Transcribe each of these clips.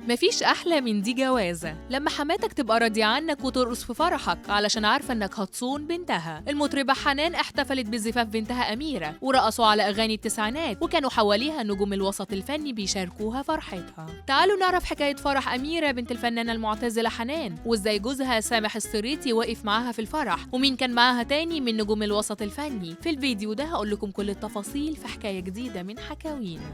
مفيش أحلى من دي جوازة لما حماتك تبقى راضية عنك وترقص في فرحك علشان عارفة إنك هتصون بنتها. المطربة حنان احتفلت بزفاف بنتها أميرة ورقصوا على أغاني التسعينات وكانوا حواليها نجوم الوسط الفني بيشاركوها فرحتها. تعالوا نعرف حكاية فرح أميرة بنت الفنانة المعتزلة حنان وإزاي جوزها سامح السريتي وقف معاها في الفرح ومين كان معاها تاني من نجوم الوسط الفني. في الفيديو ده هقول لكم كل التفاصيل في حكاية جديدة من حكاوينا.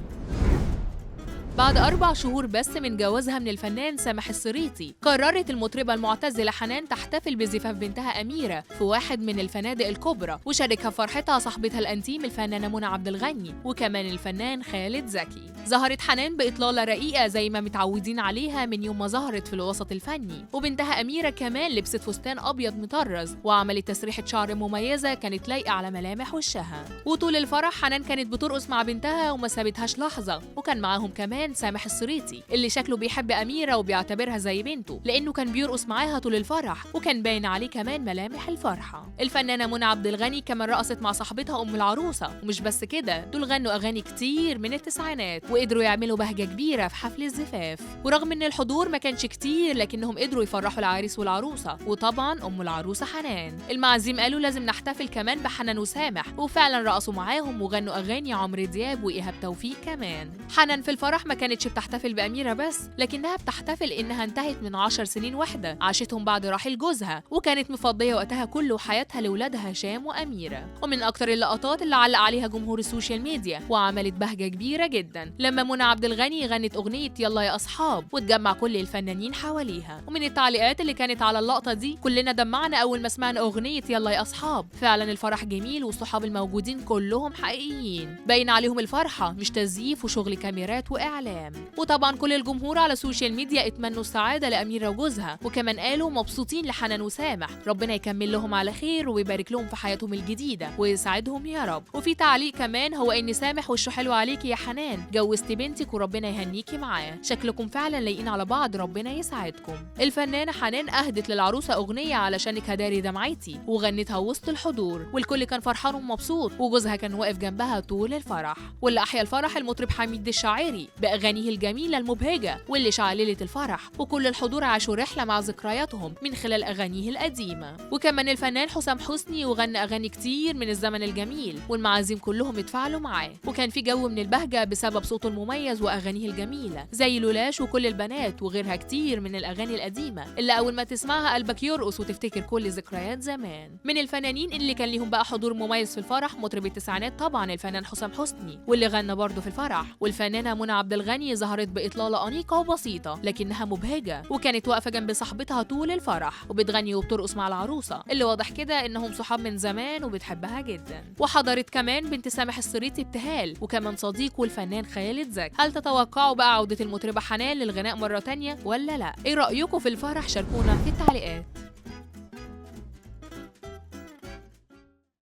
بعد 4 شهور بس من جوازها من الفنان سامح السريتي، قررت المطربة المعتزلة حنان تحتفل بزفاف بنتها أميرة في واحد من الفنادق الكبرى، وشاركها في فرحتها صاحبتها الأنتيم الفنانة منى عبد الغني وكمان الفنان خالد زكي. ظهرت حنان بإطلالة رقيقة زي ما متعودين عليها من يوم ما ظهرت في الوسط الفني، وبنتها أميرة كمان لبست فستان أبيض مطرز وعملت تسريحة شعر مميزة كانت لايقة على ملامح وشها. وطول الفرح حنان كانت بترقص مع بنتها وما سابتهاش لحظة، وكان معاهم كمان سامح السريتي اللي شكله بيحب أميرة وبيعتبرها زي بنته لأنه كان بيرقص معاها طول الفرح وكان باين عليه كمان ملامح الفرحة. الفنانة منى عبد الغني كمان رقصت مع صاحبتها أم العروسة، ومش بس كده دول غنوا أغاني كتير من التسعينات وقدروا يعملوا بهجة كبيرة في حفل الزفاف. ورغم إن الحضور ما كانش كتير لكنهم قدروا يفرحوا العريس والعروسة وطبعا أم العروسة حنان. المعازيم قالوا لازم نحتفل كمان بحنان وسامح، وفعلا رقصوا معاهم وغنوا أغاني عمرو دياب وإيهاب توفيق كمان. حنان في الفرح ما كانتش بتحتفل بأميرة بس، لكنها بتحتفل إنها انتهت من 10 سنين واحدة عاشتهم بعد رحيل جوزها، وكانت مفضية وقتها كله حياتها لولادها هشام وأميرة. ومن أكتر اللقطات اللي علق عليها جمهور السوشيال ميديا وعملت بهجة كبيرة جدا لما منى عبد الغني غنت أغنية يلا يا أصحاب وتجمع كل الفنانين حواليها. ومن التعليقات اللي كانت على اللقطة دي كلنا دمعنا أول ما سمعنا أغنية يلا يا أصحاب. فعلا الفرح جميل والصحاب الموجودين كلهم حقيقيين، باين عليهم الفرحة مش تزييف وشغل كاميرات وإعلام. وطبعا كل الجمهور على السوشيال ميديا اتمنوا السعادة لأميرة وجوزها، وكمان قالوا مبسوطين لحنان وسامح، ربنا يكمل لهم على خير ويبارك لهم في حياتهم الجديدة ويسعدهم يا رب. وفي تعليق كمان هو إن سامح وشه حلو عليكي يا حنان، جوزتي بنتك وربنا يهنيكي معاه، شكلكم فعلا لايقين على بعض ربنا يسعدكم. الفنانة حنان أهدت للعروسة أغنية علشانك هداري دمعتي وغنتها وسط الحضور، والكل كان فرحان ومبسوط وجوزها كان واقف جنبها طول الفرح. واللي أحيا الفرح المطرب حميد الشاعري بأغانيه الجميلة المبهجة واللي شعللت الفرح، وكل الحضور عاشوا رحلة مع ذكرياتهم من خلال أغانيه القديمة. وكمان الفنان حسام حسني وغنى أغاني كتير من الزمن الجميل والمعازيم كلهم اتفاعلوا معاه، وكان في جو من البهجة بسبب صوته المميز وأغانيه الجميلة زي لولاش وكل البنات وغيرها كتير من الأغاني القديمة اللي أول ما تسمعها قلبك يرقص وتفتكر كل ذكريات زمان. من الفنانين اللي كان ليهم بقى حضور مميز في الفرح مطرب التسعينات طبعا الفنان حسام حسني واللي غنى برضه في الفرح، والفنانة منى عبد الغني ظهرت بإطلالة أنيقة وبسيطة لكنها مبهجة، وكانت واقفة جنب صاحبتها طول الفرح وبتغني وبترقص مع العروسة اللي واضح كده إنهم صحاب من زمان وبتحبها جدا. وحضرت كمان بنت سامح السريتي ابتهال وكمان صديقه الفنان خالد زكي. هل تتوقعوا بقى عودة المطربة حنان للغناء مرة تانية ولا لا؟ إيه رأيكم في الفرح؟ شاركونا في التعليقات.